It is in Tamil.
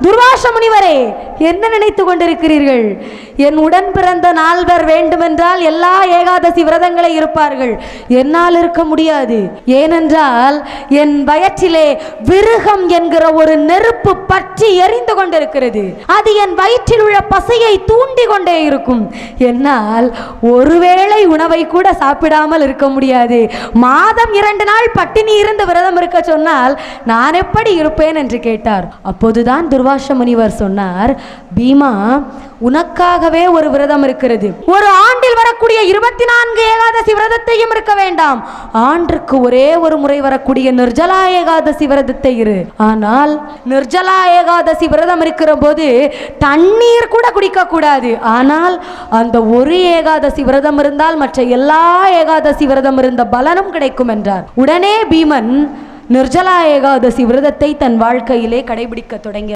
துர்வாச முனிவரே, என்ன நினைத்து கொண்டிருக்கிறீர்கள்? என் உடன் பிறந்த நால்வர் வேண்டுமென்றால் எல்லா ஏகாதசி விரதங்களை இருப்பார்கள். என்னால் இருக்க முடியாது. ஏனென்றால் என் வயிற்றிலே விருகம் என்கிற ஒரு நெருப்பு பற்றி எரிந்து கொண்டிருக்கிறது. அது என் வயிற்றில் உள்ள பசையை தூண்டி கொண்டே இருக்கும். என்னால் ஒருவேளை உணவை கூட சாப்பிடாமல் இருக்க முடியாது. மாதம் 2 நாள் பட்டினி இருந்து விரதம் இருக்க சொன்னால் நான் எப்படி இருப்பேன் என்று கேட்டார். அப்போதுதான் துர்வாச முனிவர் சொன்னார், பீமா, உனக்காகவே ஒரு விரதம் இருக்கிறது. ஒரு ஆண்டில் வரக்கூடிய 24 ஏகாதசி விரதத்தையும் இருக்க வேண்டாம். ஆண்டுக்கு ஒரே ஒரு முறை வரக்கூடிய நிர்ஜலா ஏகாதசி விரதத்தை இரு. ஆனால் நிர்ஜலா ஏகாதசி விரதம் இருக்கிற போது தண்ணீர் கூட குடிக்க கூடாது. ஆனால் அந்த ஒரு ஏகாதசி விரதம் இருந்தால் மற்ற எல்லா ஏகாதசி விரதம் இருந்த பலனும் கிடைக்கும் என்றார். உடனே பீமன் நிர்ஜலா ஏகாதசி விரதத்தை தன் வாழ்க்கையிலே கடைபிடிக்க தொடங்கினார்.